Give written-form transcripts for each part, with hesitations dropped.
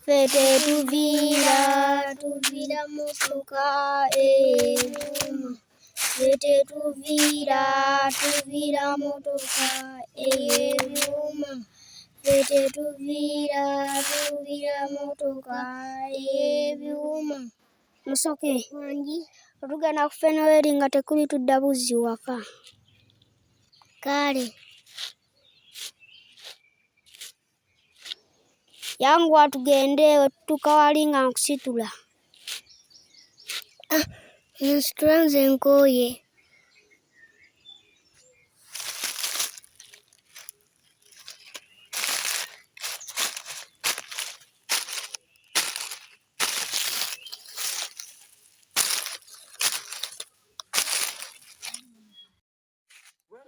fete tuvira motoka ebyuma. Fete tuvira motoka ebyuma. Fete tuvira motoka ebyuma. Musoke wangi otugenda kufena weri nga tekuli tudda buzzi waka. Kale yangu atugende tukawali nga nkusitula. Nsitula nze nkooye.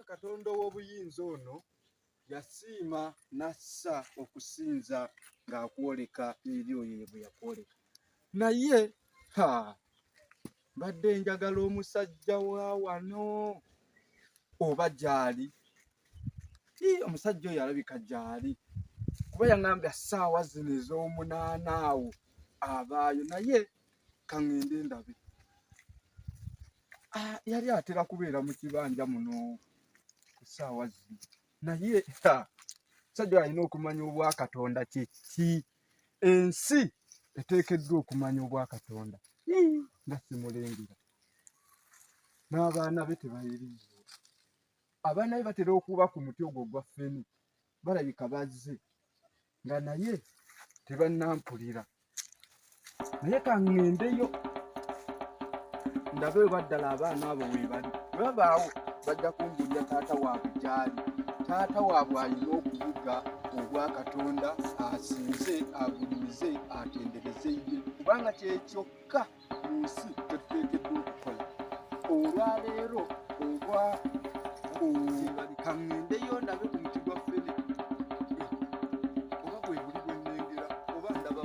Katonda w'obuyinza ono yasiima nassa okusinza ng'akwoleka eri oyo bwe yakwoleka. Naye mbadde njagala omusajja wa wano oba gyali. Omusajja oyo alabika gyali kuba yaŋŋambye essaawa zino ez'omunaana awo abaayo, naye kaŋŋende ndabe. Yali atera kubeera mu kibanja muno essaawa zino, naye omusajja alina okumanya obwakatonda kyeki. Ensi eteekeddwa okumanya obwakatonda nga simulengera. N'abaana be tebayiriza. Abaana be batera okuba ku muti ogwo ogwa ffene, balabika bazze nga naye tebannampulira. Naye kaŋŋendeyo ndabe oba ddala abaana abo weebali. Bwe babaawo bajja kumbuulira taata waabwe gyali. Taata waabwe alina okuvuga obwakatonda, asinze, agulumize, atendereze ye, kubanga kyekyokka mu nsi tetuteekeddwa okukola. Olwaleero oba kaŋŋendeyo ndabe ku muti gwa ffene oba bwe buli bwe nnengera oba ndaba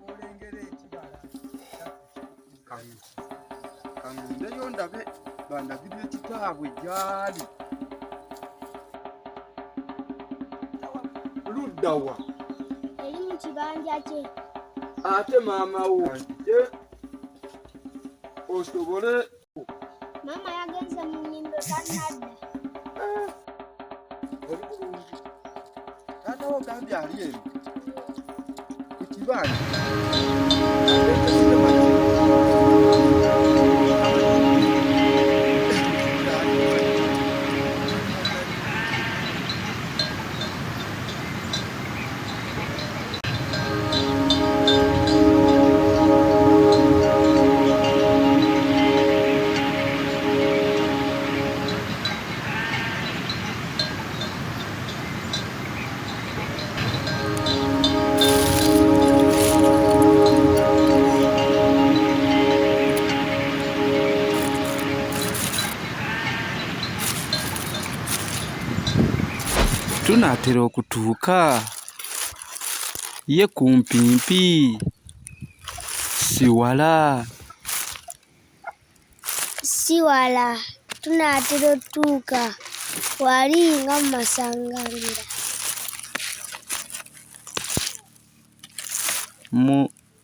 olengera ekibala. Kaŋŋendeyo ndabe bandagirire kitaabwe gyali. Ludda wa? Eri mu kibanja kye. Ate maama wo osobole. Maama yagenze mu nnimiro tannadda. Oli bulungi. Taata wo gambye ali eno ku kibanja. Tunaatera okutuuka ye kumpimpi siwala. Tunaatera otuuka wali nga mu masanganira.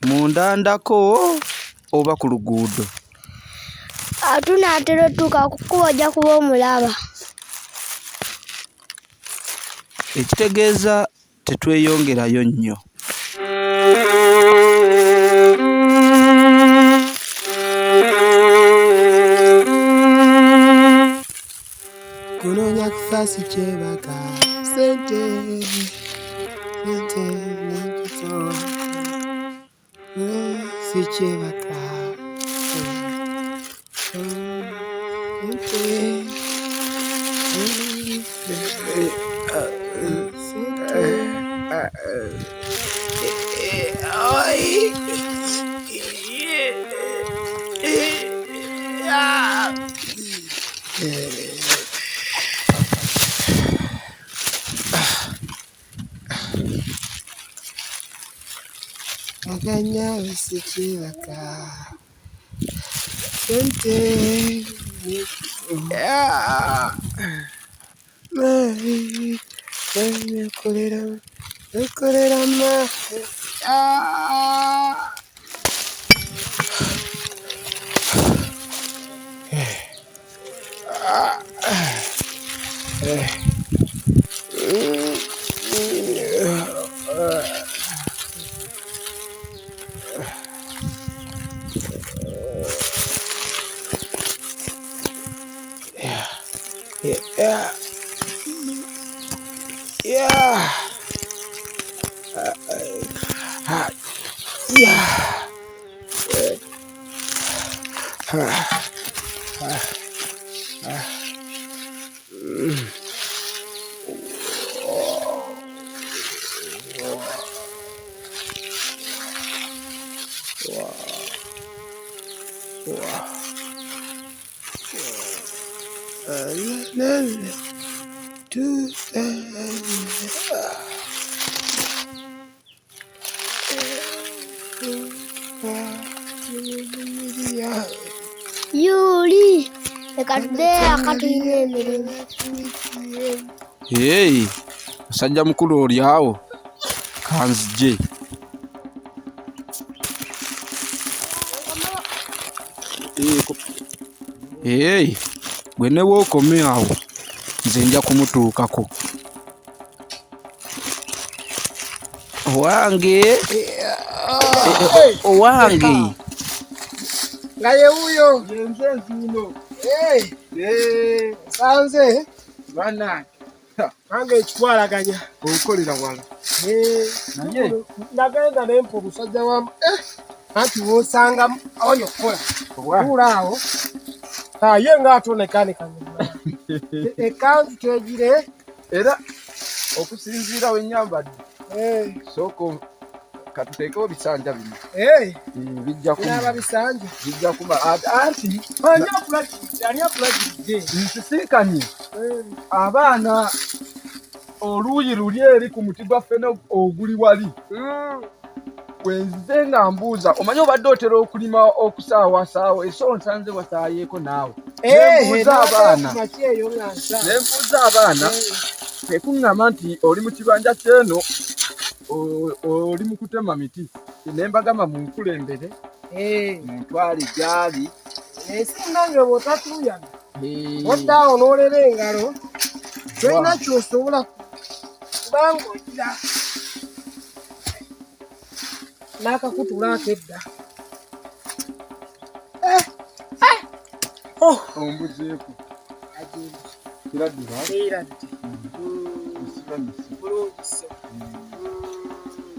Mu ndandako oba ku luguudo. Tunaatera otuuka ku kkubo ojja kuba omulaba. Ekitegeeza tetweyongerayo nnyo. Kunoonya kufa si kyebaka, sente n'ekito si kyebaka, aganya si kyebaka, sente n'ekito. Kolera Ekorera ma. Yuli. Ekadde akatuyina emirimu. Hey, musajja mukulu oli awo kanzije. Hey, gwe ne wookome awo nze nja kumutuukako. Owange Nga ye wuyo. yenze nzino. Sanze. Bana Nange ekitwalaganya. okolera wala. Naye Nagenda nempa omusajja wamu. Anti wosanga onyo okukola. Tuulaawo. Ye ng'atonekaaneka. Ekanzu twegire. era okusinziira wenyambadde soko katuteekewo bisanja bino bijja Naba bisanja. bijja kuba anti Ani akulagiridde? nsisinkanye abaana oluuyi luli eri ku muti gwaffe oguli wali wenzize nga mbuuza omanyi obadde otera okulima okusaawasaawo eso nsanze wasaayeeko naawe nembuuza abaana tekuŋŋamba nti oli mu kibanja kyeno oli mu kutema miti nembagamba munkulembere muntwale gyali Esingange bw'otatuuyana oddaawo n'olera engalo tolina kyosobola kubanga ogira n'akakutula akedda. ombuzeeku kiraddira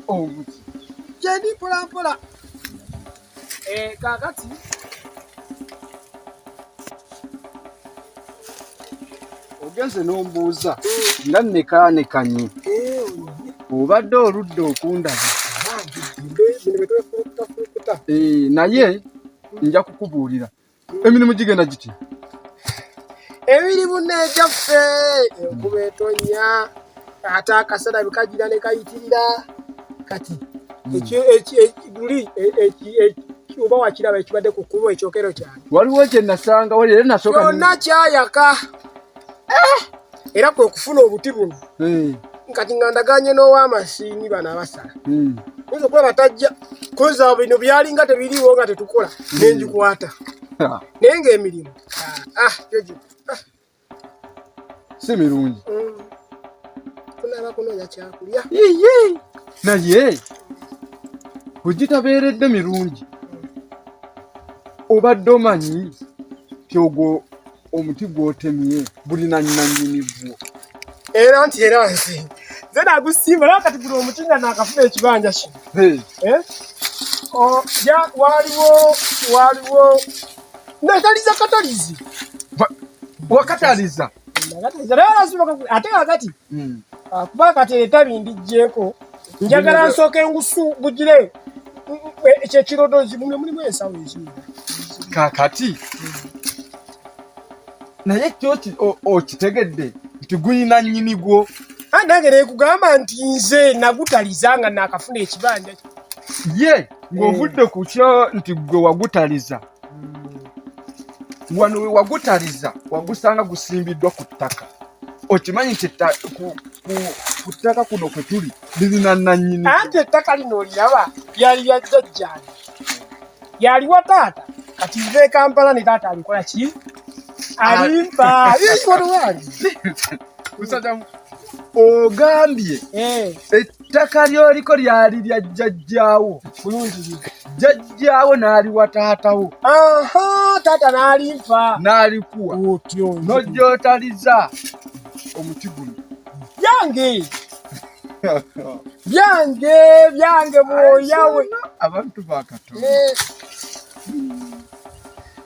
ombuzi gyendi mpolampola kaakati ogenze n'ombuuza nga nnekaanekanye obadde oludde okundaba naye nja kukubuulira emirimu gigenda giti emirimu n'egyaffe enkuba etonnya ate akasana bikagira ne kayitirira kati luli oba wakiraba ekibadde ku kkubo ekyokero kyane waliwo kye nasanga wali era nasooka kyonna kyayaka era kwe kufuna obuti buno kati nga ndaganye n'ow'amasiini bano abasala oyinza okulaba tajja koza bino byalinga tebiriiwo nga tetukola nenjikwata naye ng'emirimu si mirungi tunaaba kunoonya kyakulya naye bwegitabeeredde mirungi obadde omanyi ti ogwo omuti gw'otemye bulina nnannyinigwo era nti era nze nagusimba naye kati guno omuti nga naakafuna ekibanja kino waliwo nataliza katalizi wakataliza ate kakati kuba kati etabi ndijjeeko njagala nsooke ngusu bugire ekyekirodozi mulimu ensawo ezimu kakati naye kyo okitegedde nti guyina nnyinigwo nange nekugamba nti nze nagutaliza nga naakafuna ekibanja ye ng'ovudde ku kyo nti gwe wagutaliza wano we wagutaliza wagusanga gusimbiddwa ku ttaka okimanyi nti ku ttaka kuno kwe tuli lirina nannyini. Ate ettaka lino oliraba lyali lya jjajjange, yaliwa taata kati nve e Kampala ne taata alikola ki? Alimpa ogambye ettaka lyoliko lyali lya jjajjaawo, jjajjaawo n'aliwa taatawo. Taata n'alimpa n'alikuwa otyo n'ojjootaliza omuti guno. byange bwoyawe abantu ba Katonda.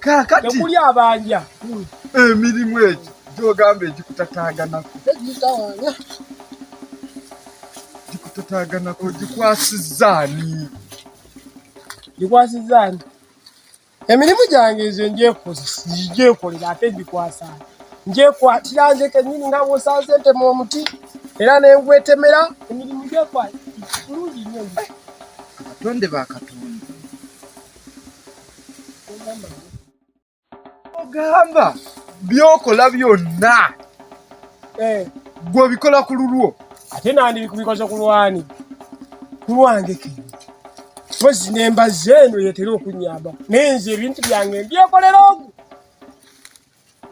Kaakati tekuli abanja emirimu egyo gy'ogamba egikutataaganako, gikwasizzaani? emirimu gyange nze ngyekolera ate ngikwasaani. Ngyekwatira nze kennyini nga bw'osanze ntema omuti era ne ngwetemera. Emirimu bulungi nnyo. Abatonde ba Katonda ogamba byokola byonna gwe bikola ku lulwo. Ate nandi kubikoze ku lwani? Ku lwange kennyini. Pozi n'embazze eno yetera okunnyamba naye nze ebintu byange mbyekolera ogwo.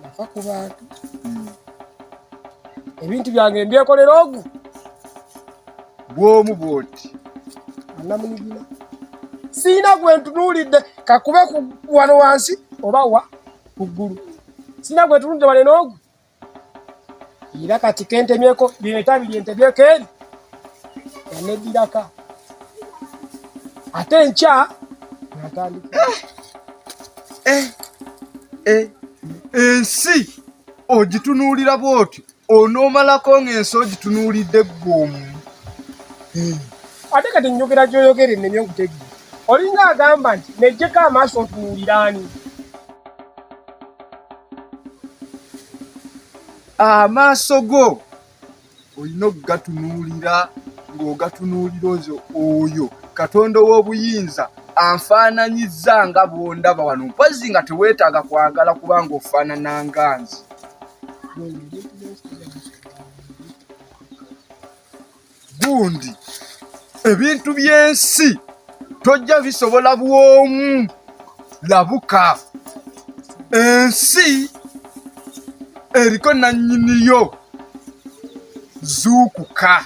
Nafa ku bantu, ebintu byange mbyekolera ogwo. Bw'omu bw'oti Annamunigina siina gwe ntunuulidde kakube wano wansi oba wa ku ggulu. Siina gwe ntunuulidde wano n'ogwo. Era kati kentemyeko byetabi byentemyeko eri yaneddiraka. Ate nkya natandika. Ensi ogitunuulira bw'otyo, onoomalako ng'ensi ogitunuulidde ggw'omu. Ate kati njogera gy'oyogera ennemye okutegeera. Olinga agamba nti nejjeko amaaso otunuuliraani? Amaaso go olina okugatunuulira ng'ogatunuulira oyo Katonda w'obuyinza anfaananyizza nga bw'ondaba wano, mpozzi nga teweetaaga kwagala kubanga ofaanana nga nze. Gundi ebintu by'ensi tojja bisobola bw'omu. Labuka ensi eriko nannyiniyo. Zuukuka.